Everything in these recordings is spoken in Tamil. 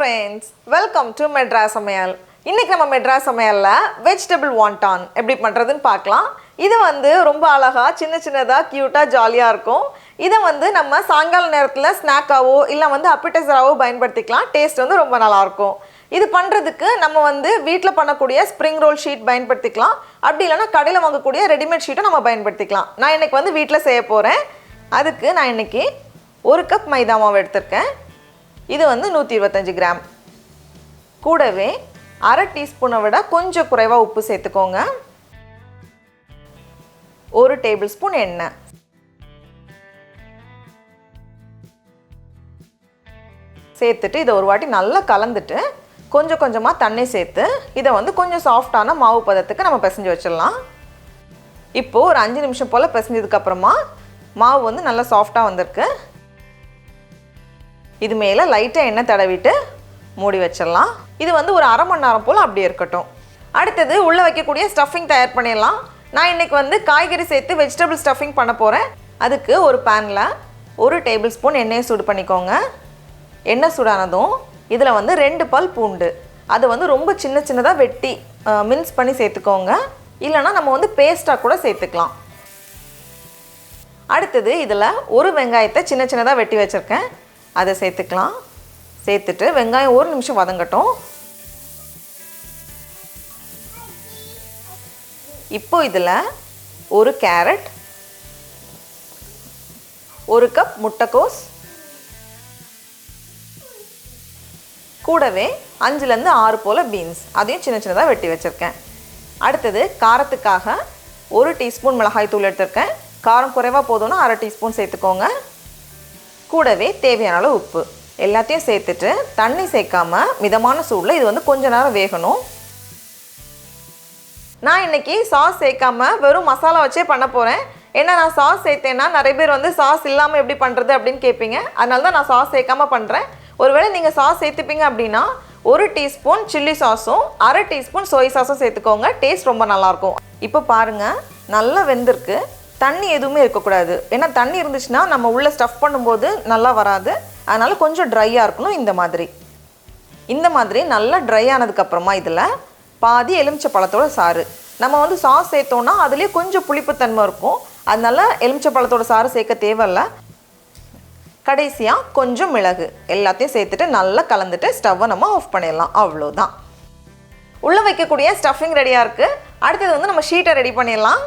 friends, welcome to Madras Samayal. இன்னைக்கு நம்ம Madras Samayalல vegetable wonton எப்படி பண்றதுன்னு பார்க்கலாம். இது வந்து ரொம்ப அழகா சின்னதா கியூட்டா ஜாலியா இருக்கும். இத வந்து நம்ம சாயங்கால நேரத்துல ஸ்நாக்காவோ இல்ல வந்து appetizerவோ பயன்படுத்திக்கலாம். டேஸ்ட் வந்து ரொம்ப நல்லா இருக்கும். இது பண்றதுக்கு நம்ம வந்து வீட்ல பண்ணக்கூடிய ஸ்ப்ரிங் ரோல் ஷீட் பயன்படுத்திக்கலாம். அப்படி இல்லனா கடையில வாங்கக்கூடிய ரெடிமேட் ஷீட்டை நம்ம பயன்படுத்திக்கலாம். நான் இன்னைக்கு வந்து வீட்ல செய்ய போறேன். அதுக்கு நான் இன்னைக்கு 1 கப் மைதா மாவு எடுத்துர்க்கேன். இது வந்து 125 கிராம். கூடவே 1/2 டீஸ்பூனை விட கொஞ்சம் குறைவா உப்பு சேர்த்துக்கோங்க. 1 டேபிள் ஸ்பூன் எண்ணெய். சேர்த்துட்டு இதை ஒரு வாட்டி நல்லா கலந்துட்டு கொஞ்சம் கொஞ்சமா தண்ணி சேர்த்து இதை வந்து கொஞ்சம் சாஃப்டான மாவு பதத்துக்கு நம்ம பிசைஞ்சு வச்சிடலாம். இப்போ ஒரு 5 நிமிஷம் போல பிசைஞ்சதுக்கு அப்புறமா மாவு வந்து நல்லா சாஃப்டா வந்திருக்கு. இது மேலே லைட்டாக எண்ணெய் தடவிட்டு மூடி வச்சிடலாம். இது வந்து ஒரு அரை மணி நேரம் போல் அப்படியே இருக்கட்டும். அடுத்தது உள்ளே வைக்கக்கூடிய ஸ்டஃபிங் தயார் பண்ணிடலாம். நான் இன்றைக்கி வந்து காய்கறி சேர்த்து வெஜிடபிள் ஸ்டஃபிங் பண்ண போகிறேன். அதுக்கு ஒரு பேனில் 1 டேபிள் ஸ்பூன் எண்ணெயை சூடு பண்ணிக்கோங்க. எண்ணெய் சூடானதும் இதில் வந்து 2 பல் பூண்டு, அது வந்து ரொம்ப சின்னதாக வெட்டி மின்ஸ் பண்ணி சேர்த்துக்கோங்க. இல்லைனா நம்ம வந்து பேஸ்ட்டாக கூட சேர்த்துக்கலாம். அடுத்தது இதில் ஒரு வெங்காயத்தை சின்னதாக வெட்டி வச்சுருக்கேன், அதை சேர்த்துக்கலாம். சேர்த்துட்டு வெங்காயம் 1 நிமிஷம் வதங்கட்டும். இப்போ இதில் 1 கேரட், 1 கப் முட்டைக்கோஸ், கூடவே 5லேருந்து 6 போல் பீன்ஸ், அதையும் சின்னதாக வெட்டி வச்சுருக்கேன். அடுத்தது காரத்துக்காக 1 டீஸ்பூன் மிளகாய் தூள் எடுத்துருக்கேன். காரம் குறைவாக போதும்னா 1/2 டீஸ்பூன் சேர்த்துக்கோங்க. கூடவே தேவையான அளவு உப்பு எல்லாத்தையும் சேர்த்துட்டு தண்ணி சேர்க்காம மிதமான சூடில் இது வந்து கொஞ்ச நேரம் வேகணும். நான் இன்னைக்கு சாஸ் சேர்க்காம வெறும் மசாலா வச்சே பண்ண போகிறேன். ஏன்னா நான் சாஸ் சேர்த்தேன்னா நிறைய பேர் வந்து சாஸ் இல்லாமல் எப்படி பண்ணுறது அப்படின்னு கேட்பீங்க. அதனால தான் நான் சாஸ் சேர்க்காம பண்ணுறேன். ஒருவேளை நீங்கள் சாஸ் சேர்த்துப்பீங்க அப்படின்னா 1 டீஸ்பூன் சில்லி சாஸும் 1/2 டீஸ்பூன் சோய் சாஸும் சேர்த்துக்கோங்க. டேஸ்ட் ரொம்ப நல்லாயிருக்கும். இப்போ பாருங்கள், நல்லா வெந்திருக்கு. தண்ணி எதுவுமே இருக்கக்கூடாது. ஏன்னா தண்ணி இருந்துச்சுன்னா நம்ம உள்ளே ஸ்டஃப் பண்ணும்போது நல்லா வராது. அதனால் கொஞ்சம் ட்ரையாக இருக்கணும். இந்த மாதிரி நல்லா ட்ரை ஆனதுக்கப்புறமா இதில் பாதி எலுமிச்சை பழத்தோட சாறு. நம்ம வந்து சாஸ் சேர்த்தோன்னா அதுலேயே கொஞ்சம் புளிப்புத்தன்மை இருக்கும். அதனால எலுமிச்சை பழத்தோட சாறு சேர்க்க தேவையில்லை. கடைசியாக கொஞ்சம் மிளகு எல்லாத்தையும் சேர்த்துட்டு நல்லா கலந்துட்டு ஸ்டவ்வை நம்ம ஆஃப் பண்ணிடலாம். அவ்வளோதான். உள்ளே வைக்கக்கூடிய ஸ்டஃபிங் ரெடியாக இருக்குது. அடுத்தது வந்து நம்ம ஷீட்டை ரெடி பண்ணிடலாம்.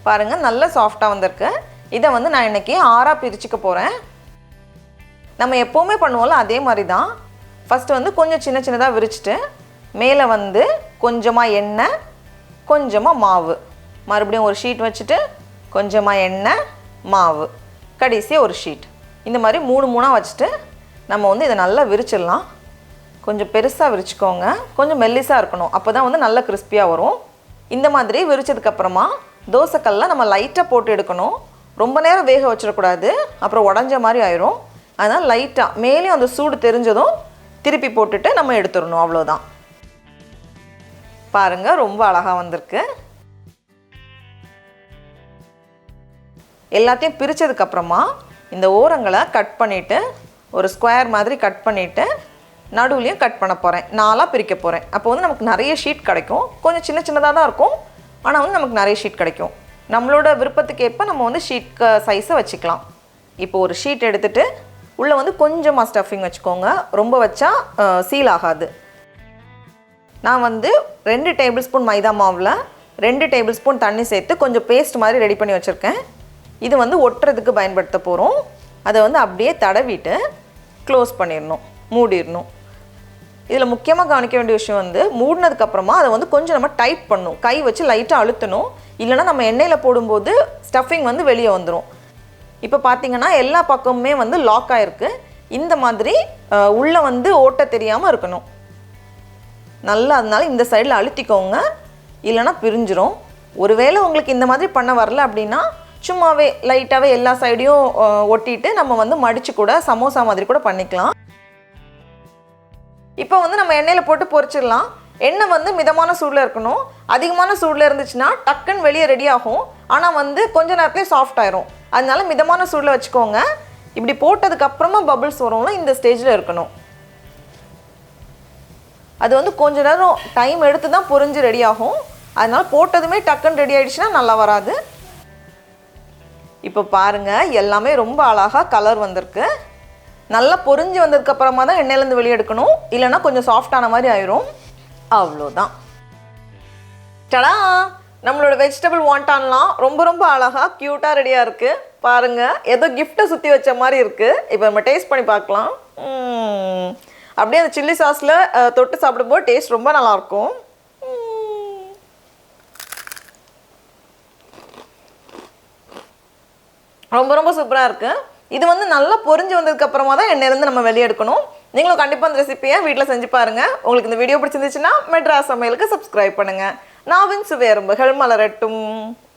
பாருங்கள், நல்லா சாஃப்டாக வந்திருக்கு. இதை வந்து நான் இன்றைக்கி 6ஆக பிரிச்சுக்க போகிறேன். நம்ம எப்போவுமே பண்ணுவோம்ல அதே மாதிரி தான். ஃபஸ்ட்டு வந்து கொஞ்சம் சின்னதாக விரிச்சிட்டு மேலே வந்து கொஞ்சமாக எண்ணெய், கொஞ்சமாக மாவு, மறுபடியும் ஒரு ஷீட் வச்சுட்டு கொஞ்சமாக எண்ணெய், மாவு, கடைசியாக ஒரு ஷீட். இந்த மாதிரி 3 வச்சுட்டு நம்ம வந்து இதை நல்லா விரிச்சிடலாம். கொஞ்சம் பெருசாக விரிச்சிக்கோங்க, கொஞ்சம் மெல்லிஸாக இருக்கணும். அப்போ தான் வந்து நல்லா கிறிஸ்பியாக வரும். இந்த மாதிரி விரிச்சதுக்கப்புறமா தோசைக்கல்ல நம்ம லைட்டாக போட்டு எடுக்கணும். ரொம்ப நேரம் வேக வச்சிடக்கூடாது, அப்புறம் உடஞ்ச மாதிரி ஆயிரும். அதனால் லைட்டாக மேலேயும் அந்த சூடு தெரிஞ்சதும் திருப்பி போட்டுட்டு நம்ம எடுத்துடணும். அவ்வளோதான். பாருங்கள், ரொம்ப அழகாக வந்திருக்கு. எல்லாத்தையும் பிரித்ததுக்கப்புறமா இந்த ஓரங்களை கட் பண்ணிவிட்டு ஒரு ஸ்கொயர் மாதிரி கட் பண்ணிவிட்டு நடுவுலையும் கட் பண்ண போகிறேன். 4ஆக பிரிக்க போகிறேன். அப்போ வந்து நமக்கு நிறைய ஷீட் கிடைக்கும். கொஞ்சம் சின்னதாக தான் இருக்கும், ஆனால் வந்து நமக்கு நிறைய ஷீட் கிடைக்கும். நம்மளோட விருப்பத்துக்கு ஏற்ப நம்ம வந்து ஷீட் சைஸை வச்சுக்கலாம். இப்போ ஒரு ஷீட் எடுத்துகிட்டு உள்ளே வந்து கொஞ்சமாக ஸ்டஃபிங் வச்சுக்கோங்க. ரொம்ப வச்சா சீல் ஆகாது. நான் வந்து 2 டேபிள் ஸ்பூன் மைதா மாவில் 2 டேபிள் ஸ்பூன் தண்ணி சேர்த்து கொஞ்சம் பேஸ்ட் மாதிரி ரெடி பண்ணி வச்சுருக்கேன். இது வந்து ஒட்டுறதுக்கு பயன்படுத்த போகிறோம். அதை வந்து அப்படியே தடவிட்டு க்ளோஸ் பண்ணிடணும், மூடிடணும். இதில் முக்கியமாக கவனிக்க வேண்டிய விஷயம் வந்து மூடினதுக்கப்புறமா அதை வந்து கொஞ்சம் நம்ம டைட் பண்ணணும். கை வச்சு லைட்டாக அழுத்தணும். இல்லைனா நம்ம எண்ணெயில் போடும்போது ஸ்டஃபிங் வந்து வெளியே வந்துடும். இப்போ பார்த்தீங்கன்னா எல்லா பக்கமுமே வந்து லாக் ஆகிருக்கு. இந்த மாதிரி உள்ளே வந்து ஓட்ட தெரியாமல் இருக்கணும். நல்லா அதனால இந்த சைடில் அழுத்திக்கோங்க, இல்லைனா பிரிஞ்சிரும். ஒருவேளை உங்களுக்கு இந்த மாதிரி பண்ண வரல அப்படின்னா சும்மாவே லைட்டாகவே எல்லா சைடையும் ஒட்டிட்டு நம்ம வந்து மடித்து கூட சமோசா மாதிரி கூட பண்ணிக்கலாம். இப்போ வந்து நம்ம எண்ணெயில் போட்டு பொரிச்சிடலாம். எண்ணெய் வந்து மிதமான சூடில் இருக்கணும். அதிகமான சூடில் இருந்துச்சுன்னா டக்குன்னு வெளியே ரெடி ஆகும், ஆனால் வந்து கொஞ்ச நேரத்துலேயே சாஃப்ட் ஆயிரும். அதனால மிதமான சூடில் வச்சுக்கோங்க. இப்படி போட்டதுக்கப்புறமா பபிள்ஸ் வரும்ல, இந்த ஸ்டேஜில் இருக்கணும். அது வந்து கொஞ்ச நேரம் டைம் எடுத்து தான் பொரிஞ்சு ரெடி ஆகும். அதனால் போட்டதுமே டக்குன்னு ரெடி ஆகிடுச்சுன்னா நல்லா வராது. இப்போ பாருங்கள், எல்லாமே ரொம்ப அழகாக கலர் வந்திருக்கு. நல்லா பொரிஞ்சு வந்ததுக்கப்புறமா தான் எண்ணெயிலேருந்து வெளியே எடுக்கணும், இல்லைன்னா கொஞ்சம் சாஃப்டான மாதிரி ஆயிரும். அவ்வளோதான். டடா, நம்மளோட வெஜிடபிள் வாண்டான்லாம் ரொம்ப ரொம்ப அழகாக க்யூட்டாக ரெடியாக இருக்குது. பாருங்கள், ஏதோ கிஃப்ட்டை சுற்றி வச்ச மாதிரி இருக்குது. இப்போ நம்ம டேஸ்ட் பண்ணி பார்க்கலாம். அப்படியே அந்த சில்லி சாஸில் தொட்டு சாப்பிடும்போது டேஸ்ட் ரொம்ப நல்லாயிருக்கும். ரொம்ப ரொம்ப சூப்பராக இருக்குது. இது வந்து நல்லா பொரிஞ்சு வந்ததுக்கப்புறமா தான் எண்ணெயிலேருந்து நம்ம வெளியே எடுக்கணும். நீங்களும் கண்டிப்பாக அந்த ரெசிபியை வீட்டில் செஞ்சு பாருங்கள். உங்களுக்கு இந்த வீடியோ பிடிச்சிருந்துச்சுன்னா மெட்ராஸ் சமையலுக்கு சப்ஸ்கிரைப் பண்ணுங்கள். நாவின் சுவையரும்புகள் மலரட்டும்.